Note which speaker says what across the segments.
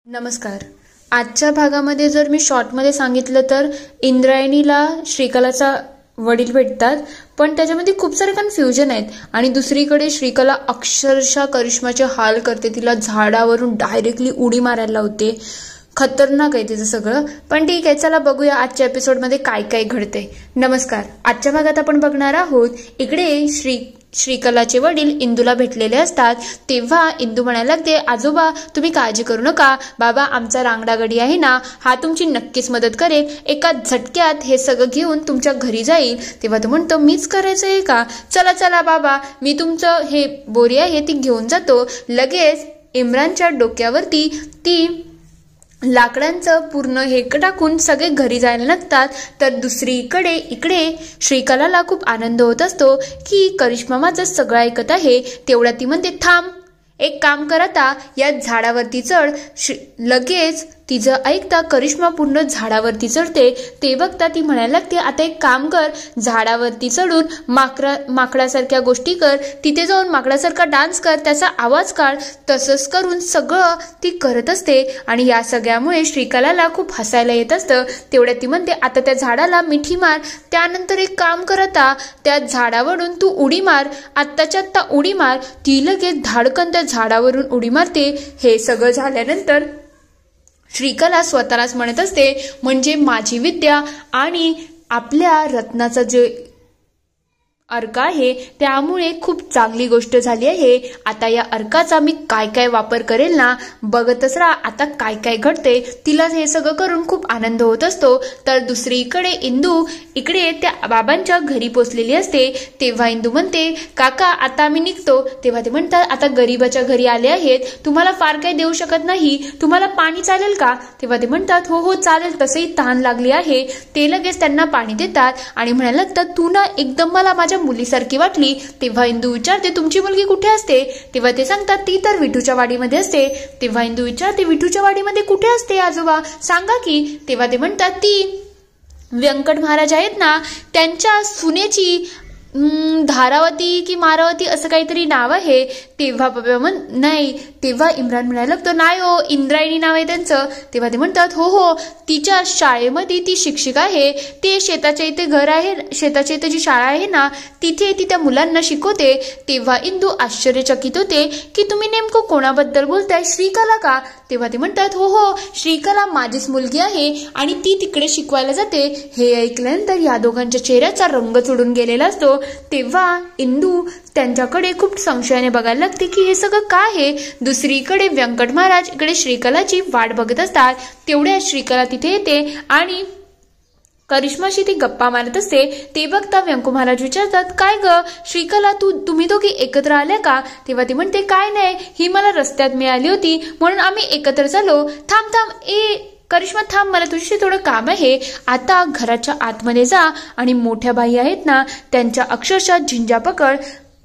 Speaker 1: नमस्कार. आजच्या भागामध्ये जर मी शॉर्टमध्ये सांगितलं तर इंद्रायणीला श्रीकलाचा वडील भेटतात, पण त्याच्यामध्ये खूप सारे कन्फ्युजन आहेत. आणि दुसरीकडे श्रीकला अक्षरशः करिश्माचे हाल करते, तिला झाडावरून डायरेक्टली उडी मारायला लावते. खतरनाक आहे तिचं सगळं. पण ठीक आहे, चला बघूया आजच्या एपिसोडमध्ये काय काय घडते. नमस्कार. आजच्या भागात आपण बघणार आहोत इकडे श्रीकलाचे वडील इंदूला भेटलेले असतात. तेव्हा इंदू म्हणायला लागते, आजोबा तुम्ही काळजी करू नका, बाबा आमचा रांगडागडी आहे ना, हा तुमची नक्कीच मदत करेल, एका झटक्यात हे सगळं घेऊन तुमच्या घरी जाईल. तेव्हा तो म्हणतो, मीच करायचं आहे का, चला चला बाबा, मी तुमचं हे बोरी आहे ती घेऊन जातो. लगेच इम्रानच्या डोक्यावरती ती लाकडांचं पूर्ण हे टाकून सगळे घरी जायला लागतात. तर दुसरीकडे इकडे श्रीकलाला खूप आनंद होत असतो की करिश्मा माझं सगळं ऐकत आहे. तेवढ्या ती म्हणते, थांब, एक काम कर, आता या झाडावरती चढ. लगेच तिचं ऐकता करिश्मा पूर्ण झाडावरती चढते. ते बघता ती म्हणायला लागते, आता एक काम कर, झाडावरती चढून माकडासारख्या गोष्टी कर, तिथे जाऊन माकडासारखा डान्स कर, त्याचा आवाज काढ. तसंच करून सगळं ती करत असते. आणि या सगळ्यामुळे श्रीकलाला खूप हसायला येत असतं. तेवढ्या ती म्हणते, आता त्या झाडाला मिठी मार, त्यानंतर एक काम कर, आता त्या झाडावरून तू उडी मार, आत्ताच्या आत्ता उडी मार. ती लगेच धाडकन त्या झाडावरून उडी मारते. हे सगळं झाल्यानंतर श्रीकला स्वतःलाच म्हणत असते, म्हणजे माझी विद्या आणि आपल्या रत्नाचा जे अर्क आहे त्यामुळे खूप चांगली गोष्ट झाली आहे. आता या अर्काचा मी काय काय वापर करेल ना, बघतच राहा आता काय काय घडते. तिला हे सगळं करून खूप आनंद होत असतो. तर दुसरीकडे इंदू इकडे त्या बाबांच्या घरी पोचलेली असते. तेव्हा इंदू म्हणते, काका आता आम्ही निघतो. तेव्हा ते म्हणतात, आता गरीबाच्या घरी आले आहेत, तुम्हाला फार काही देऊ शकत नाही, तुम्हाला पाणी चालेल का. तेव्हा ते म्हणतात, हो हो चालेल, तसंही तहान लागली आहे. ते लगेच त्यांना पाणी देतात आणि म्हणायला लागतात, तू ना एकदम मला माझ्या मुलीसारखी वाटली. तेव्हा इंदू विचारते, तुमची मुलगी कुठे असते. तेव्हा ते सांगतात, ती तर विठूच्या वाडीमध्ये असते. तेव्हा इंदू विचारते, विठूच्या वाडीमध्ये कुठे असते आजोबा, सांगा की. तेव्हा ते म्हणतात, ती व्यंकट महाराज आहेत ना, त्यांच्या सुनेची धारावती की मारावती असं काहीतरी नाव आहे. तेव्हा बाबा नाही. तेव्हा इम्रान म्हणायला लागतो, नाही हो, इंद्रायणी नाव आहे त्यांचं. तेव्हा ते म्हणतात, हो हो, तिच्या शाळेमध्ये ती शिक्षिका आहे, ते शेताच्या इथे घर आहे, शेताच्या इथे जी शाळा आहे ना, तिथे ती त्या मुलांना शिकवते. तेव्हा इंदू आश्चर्यचकित होते की तुम्ही नेमकं कोणाबद्दल बोलताय, श्रीकला का. तेव्हा ते म्हणतात, हो हो, श्रीकला माझीच मुलगी आहे आणि ती तिकडे शिकवायला जाते. हे ऐकल्यानंतर या दोघांच्या चेहऱ्याचा रंग चढून गेलेला असतो. तेव्हा इंदू त्यांच्याकडे खूप संशयाने बघायला लागते की हे सगळं काय आहे. दुसरीकडे व्यंकट महाराज इकडे श्रीकलाची वाट बघत असतात. तेवढ्या श्रीकला तिथे येते आणि करिश्माशी ती गप्पा मारत असते. ते बघता व्यंकू महाराज विचारतात, काय ग श्रीकला, तुम्ही दोघी एकत्र आल्या का. तेव्हा ती म्हणते, काय नाही, ही मला रस्त्यात मिळाली होती म्हणून आम्ही एकत्र झालो. थांब थांब, करिश्मा थांब, मला तुझ्याशी थोडं काम आहे. आता घराच्या आतमध्ये जा आणि मोठ्या बाई आहेत ना, त्यांच्या अक्षरशः झिंजा पकड.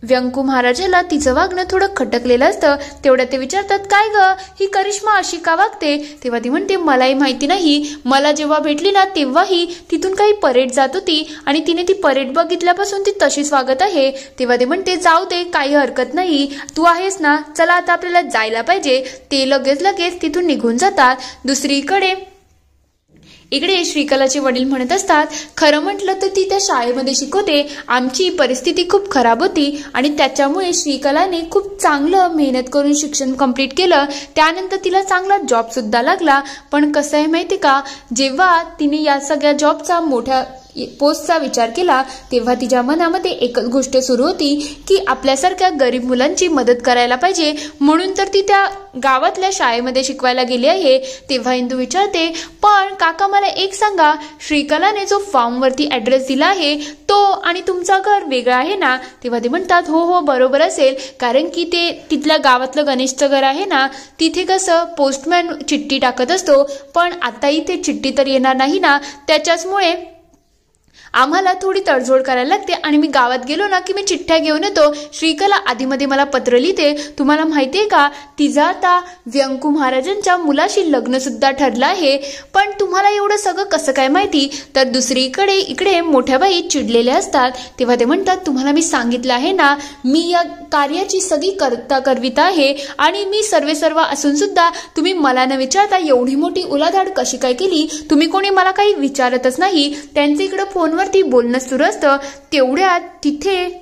Speaker 1: व्यंकू महाराजाला तिचं वागणं थोडं खटकलेलं असतं. तेवढ्या ते विचारतात, काय ग ही करिश्मा अशी का वागते. तेव्हा ती म्हणते, मलाही माहिती नाही, मला जेव्हा भेटली ना तेव्हाही तिथून काही परेड जात होती आणि तिने ती परेड बघितल्यापासून ती तशीच वागत आहे. तेव्हा ते म्हणते, जाऊ दे, काही हरकत नाही, तू आहेस ना, चला आता आपल्याला जायला पाहिजे. ते लगेच तिथून निघून जातात. दुसरीकडे इकडे श्रीकलाचे वडील म्हणत असतात, खरं म्हटलं तर ती त्या शाळेमध्ये शिकवते, आमची परिस्थिती खूप खराब होती आणि त्याच्यामुळे श्रीकलाने खूप चांगलं मेहनत करून शिक्षण कंप्लीट केलं. त्यानंतर तिला चांगला जॉब सुद्धा लागला. पण कसं आहे माहिती का, जेव्हा तिने या सगळ्या जॉबचा मोठ्या पोस्टचा विचार केला तेव्हा तिच्या मनामध्ये एकच गोष्ट सुरू होती की आपल्यासारख्या गरीब मुलांची मदत करायला पाहिजे, म्हणून तर ती त्या गावातल्या शाळेमध्ये शिकवायला गेली आहे. तेव्हा इंदू विचारते, पण काका मला एक सांगा, श्रीकलाने जो फॉर्मवरती ॲड्रेस दिला आहे तो आणि तुमचं घर वेगळं आहे ना. तेव्हा ते म्हणतात, हो हो बरोबर असेल, कारण की ते तिथल्या गावातलं गणेशचं घर आहे ना, तिथे कसं पोस्टमॅन चिठ्ठी टाकत असतो, पण आता इथे चिठ्ठी तर येणार नाही ना, त्याच्याचमुळे आम्हाला थोडी तडजोड करायला लागते आणि मी गावात गेलो ना की मी चिठ्ठ्या घेऊन येतो. श्रीकला आधीमध्ये मला पत्र लिहिते. तुम्हाला माहिती आहे का, तिचा आता व्यंकू महाराजांच्या मुलाशी लग्न सुद्धा ठरलं आहे. पण तुम्हाला एवढं सगळं कसं काय माहिती. तर दुसरीकडे इकडे मोठ्या बाई चिडलेल्या असतात. तेव्हा ते म्हणतात, तुम्हाला मी सांगितलं आहे ना, मी या कार्याची सगळी करविता आहे आणि मी सर्व असून सुद्धा तुम्ही मला न विचारता एवढी मोठी उलाढाल कशी काय केली? तुम्ही कोणी मला काही विचारतच नाही. त्यांचे इकडं फोनवरती बोलणं सुरू असतं. तेवढ्यात तिथे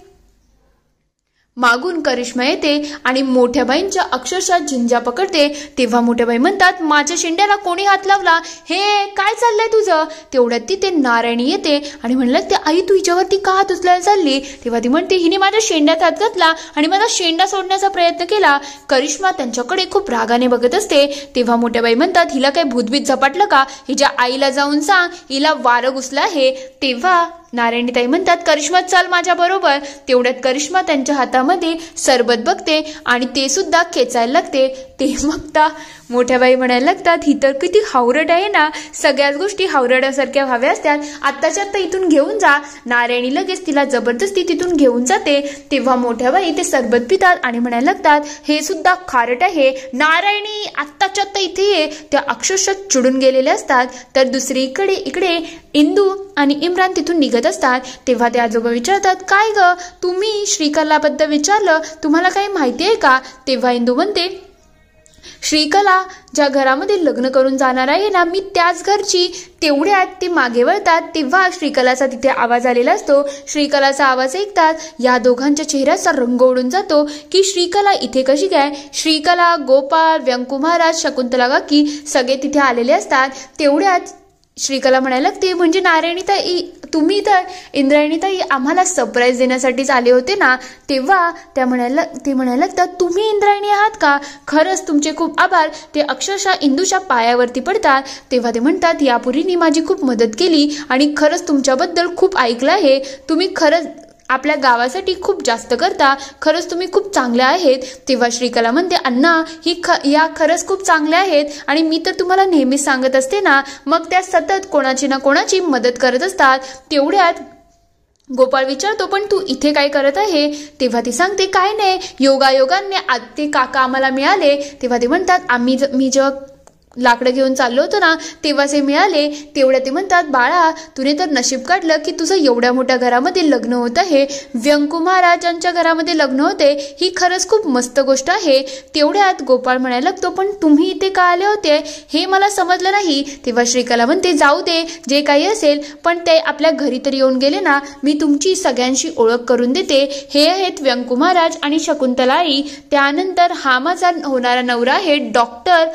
Speaker 1: मागून करिश्मा येते आणि मोठ्या बाईंच्या अक्षरशः झिंजा पकडते. तेव्हा मोठ्या बाई म्हणतात, माझ्या शेंड्याला कोणी हात लावला? हे काय चाललंय तुझं? तेवढ्यात तिथे नारायणी येते आणि म्हणलं, ते आई तू हिच्यावरती का हात उचलायला चालली? तेव्हा ती म्हणते, हिने माझ्या शेंड्यात हात घातला आणि माझा शेंडा सोडण्याचा प्रयत्न केला. करिश्मा त्यांच्याकडे खूप रागाने बघत असते. तेव्हा मोठ्या बाई म्हणतात, हिला काही भूतभीत झपाटलं का? हिच्या आईला जाऊन सांग हिला वारं घुसलं आहे. तेव्हा नारायणीताई म्हणतात, करिश्मा चल माझ्या बरोबर. तेवढ्यात करिश्मा त्यांच्या हातामध्ये सरबत बघते आणि ते सुद्धा खेचायला लागते. ते बघता मोठ्या बाई म्हणायला लागतात, ही तर किती हावरट आहे ना, सगळ्याच गोष्टी हावरटासारख्या व्हाव्या असतात. आत्ताच्या आत्ता इथून घेऊन जा. नारायणी लगेच तिला जबरदस्ती तिथून घेऊन जाते. तेव्हा मोठ्या बाई ते सरबत पितात आणि म्हणायला लागतात, हे सुद्धा खारट आहे. नारायणी आत्ताच्या आत्ता इथे ये. त्या अक्षरशः चिडून गेलेल्या असतात. तर दुसरीकडे इकडे इंदू आणि इम्रान तिथून निघत असतात. तेव्हा ते आजोबा विचारतात, काय ग तुम्ही श्रीकलाबद्दल विचारलं, तुम्हाला काही माहिती आहे का? तेव्हा इंदू म्हणते, श्रीकला ज्या घरामध्ये लग्न करून जाणार आहे ना, मी त्याच घरची. तेवढ्यात ते मागे वळतात. तेव्हा श्रीकलाचा तिथे आवाज आलेला असतो. श्रीकलाचा आवाज ऐकतात या दोघांच्या चेहऱ्याचा रंग उडून जातो की श्रीकला इथे कशी काय? श्रीकला, गोपाळ, व्यंकू महाराज, शकुंतला काकी सगळे तिथे आलेले असतात. तेवढ्यात श्रीकला म्हणायला लागते, म्हणजे नारायणीताई तुम्ही तर इंद्रायणीताई आम्हाला सरप्राईज देण्यासाठीच आले होते ना? तेव्हा ते म्हणायला लागतात, तुम्ही इंद्रायणी आहात का? खरंच तुमचे खूप आभार. ते अक्षरशः इंदूच्या पायावरती पडतात. तेव्हा ते म्हणतात, या पुरीने माझी खूप मदत केली आणि खरंच तुमच्याबद्दल खूप ऐकलं आहे. तुम्ही खरंच आपल्या गावासाठी खूप जास्त करता. खरंच तुम्ही खूप चांगल्या आहेत. तेव्हा श्रीकला म्हणते, अण्णा या खरंच खूप चांगल्या आहेत आणि मी तर तुम्हाला नेहमीच सांगत असते ना. मग त्या सतत कोणाची ना कोणाची मदत करत असतात. तेवढ्यात गोपाळ विचारतो, पण तू इथे काय करत आहे? तेव्हा ती सांगते, काय नाही, योगायोगाने ते काका आम्हाला मिळाले. तेव्हा ते म्हणतात, मी जेव्हा लाकडं घेऊन चाललो होतो ना तेव्हाच हे मिळाले. तेवढ्या ते म्हणतात, बाळा तुने तर नशीब काढलं की तुझं एवढ्या मोठ्या घरामध्ये लग्न होत आहे. व्यंकू महाराजांच्या घरामध्ये लग्न होते. ही खरंच खूप मस्त गोष्ट आहे. तेवढ्यात गोपाळ म्हणायला लागतो, पण तुम्ही इथे का आले होते हे मला समजलं नाही. तेव्हा श्रीकला म्हणते, जाऊ दे जे काही असेल, पण ते आपल्या घरी तरी येऊन गेले ना. मी तुमची सगळ्यांशी ओळख करून देते. हे आहेत व्यंकू महाराज आणि शकुंतलाई. त्यानंतर हा माझा होणारा नवरा आहे डॉक्टर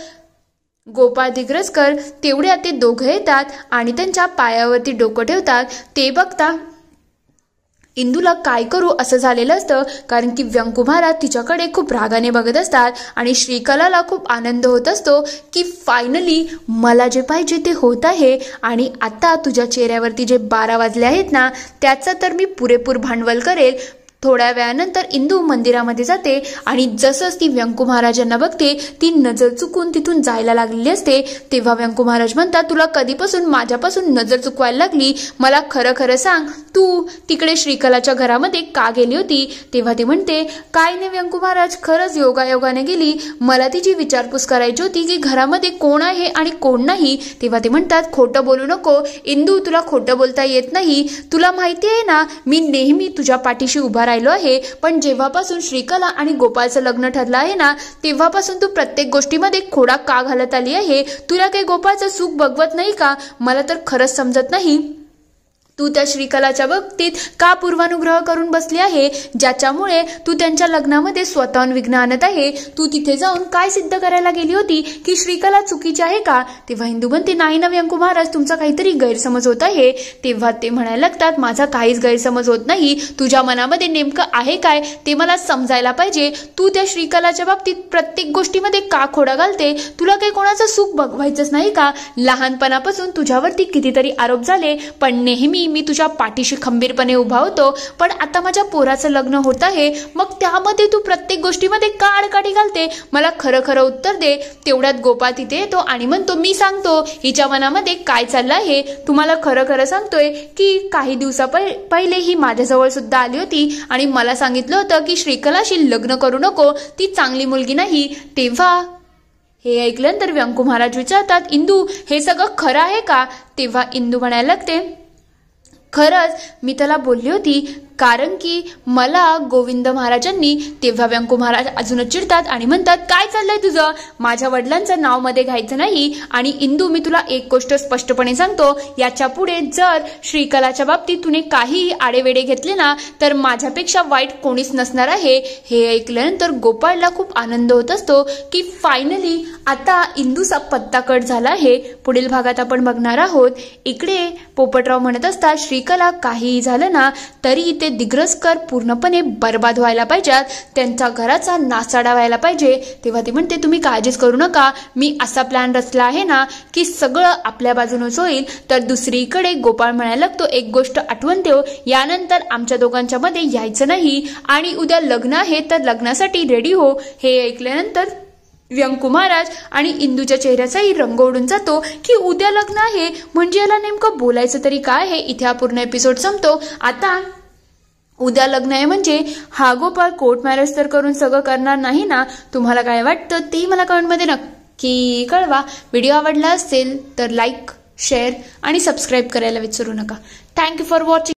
Speaker 1: गोपाळ दिग्रजकर. तेवढ्या ते दोघं येतात आणि त्यांच्या पायावरती डोकं ठेवतात. ते बघता इंदूला काय करू असं झालेलं असतं, कारण की व्यंकू महाराज तिच्याकडे खूप रागाने बघत असतात आणि श्रीकलाला खूप आनंद होत असतो की फायनली मला जे पाहिजे ते होत आहे. आणि आता तुझ्या चेहऱ्यावरती जे 12 वाजले आहेत ना, त्याचं तर मी पुरेपूर भांडवल करेल. थोड्या वेळानंतर इंदू मंदिरामध्ये जाते आणि जसंच ती व्यंकू महाराजांना बघते ती नजर चुकून तिथून जायला लागलेली असते. तेव्हा व्यंकू महाराज म्हणतात, तुला कधीपासून माझ्यापासून नजर चुकवायला लागली? मला खरं खरं सांग, तू तिकडे श्रीकलाच्या घरामध्ये का गेली होती? तेव्हा ती म्हणते, काय नाही व्यंकू महाराज, खरंच योगायोगाने गेली. मला तिची विचारपूस करायची होती की घरामध्ये कोण आहे आणि कोण नाही. तेव्हा ते म्हणतात, खोटं बोलू नको इंदू, तुला खोटं बोलता येत नाही. तुला माहिती आहे ना, मी नेहमी तुझ्या पाठीशी उभा राहिलो आहे. पण जेव्हापासून श्रीकला आणि गोपाळचं लग्न ठरलं आहे ना, तेव्हापासून तू प्रत्येक गोष्टीमध्ये खोडा का घालत आली आहे? तुला काही गोपाळचं सुख बघवत नाही का? मला तर खरंच समजत नाही तू त्या श्रीकलाच्या बाबतीत का पूर्वानुग्रह करून बसली आहे, ज्याच्यामुळे तू त्यांच्या लग्नामध्ये स्वतःहून विघ्न आणत आहे. तू तिथे जाऊन काय सिद्ध करायला गेली होती की श्रीकला चुकीची आहे का? तेव्हा इंदू म्हणते, नाही ना व्यंकू महाराज, तुमचा काहीतरी गैरसमज होत आहे. तेव्हा ते म्हणायला लागतात, माझा काहीच गैरसमज होत नाही. तुझ्या मनामध्ये नेमकं आहे काय ते मला समजायला पाहिजे. तू त्या श्रीकलाच्या बाबतीत प्रत्येक गोष्टीमध्ये का खोडा घालते? तुला काही कोणाचं सुख बघवायचंच नाही का? लहानपणापासून तुझ्यावरती कितीतरी आरोप झाले, पण नेहमी मी तुझ्या पाठीशी खंबीरपणे उभा होतो. पण आता माझ्या पोराचं लग्न होत आहे, मग त्यामध्ये तू प्रत्येक गोष्टीमध्ये का आडकाठी घालते? मला खरं खरं उत्तर दे. तेवढ्यात गोपाळ तिथे येतो आणि म्हणतो, मी सांगतो हिच्या मनामध्ये काय चाललं आहे. तुम्हाला खरं खरं सांगतोय की काही दिवसा पहिले ही माझ्याजवळ सुद्धा आली होती आणि मला सांगितलं होतं की श्रीकलाशी लग्न करू नको, ती चांगली मुलगी नाही. तेव्हा हे ऐकल्यानंतर व्यंकू महाराज विचारतात, इंदू हे सगळं खरं आहे का? तेव्हा इंदू म्हणायला लागते, खरंच मी त्याला बोलली होती कारण की मला गोविंद महाराजांनी तेव्हा व्यंकू महाराज अजूनच चिडतात आणि म्हणतात, काय चाललंय तुझं, माझ्या वडिलांचं नाव मध्ये घ्यायचं नाही. आणि इंदू, मी तुला एक गोष्ट स्पष्टपणे सांगतो, याच्या पुढे जर श्रीकलाच्या बाबतीत तुने काहीही आडेवेडे घेतले ना तर माझ्यापेक्षा वाईट कोणीच नसणार आहे. हे ऐकल्यानंतर गोपाळला खूप आनंद होत असतो की फायनली आता इंदूचा पत्ता कट झाला आहे. पुढील भागात आपण बघणार आहोत. इकडे पोपटराव म्हणत असतात, श्रीकला काहीही झालं ना तरी ते दिग्रसकर पूर्णपणे बर्बाद व्हायला पाहिजेत, त्यांच्या घराचा नासाडा व्हायला पाहिजे. तेव्हा ती म्हणते, तुम्ही काळजीच करू नका, मी असा प्लॅन रचला आहे ना की सगळं आपल्या बाजूनच होईल. तर दुसरीकडे गोपाळ म्हणायला लागतो, एक गोष्ट आठवण ठेव, यानंतर आमच्या दोघांच्या मध्ये यायचं नाही आणि उद्या लग्न आहे तर लग्नासाठी रेडी हो. हे ऐकल्यानंतर व्यंकू महाराज आणि इंदूच्या चेहऱ्याचाही रंग उडून जातो की उद्या लग्न आहे म्हणजे याला नेमकं बोलायचं तरी काय आहे. इथे हा पूर्ण एपिसोड संपतो. आता उद्या लग्न आहे म्हणजे हा गोपाळ कोर्ट मॅरेज तर करून सगळं करणार नाही ना. तुम्हाला काय वाटतं ते मला कमेंटमध्ये नक्की कळवा. व्हिडिओ आवडला असेल तर लाईक, शेअर आणि सबस्क्राईब करायला विसरू नका. Thank you for watching.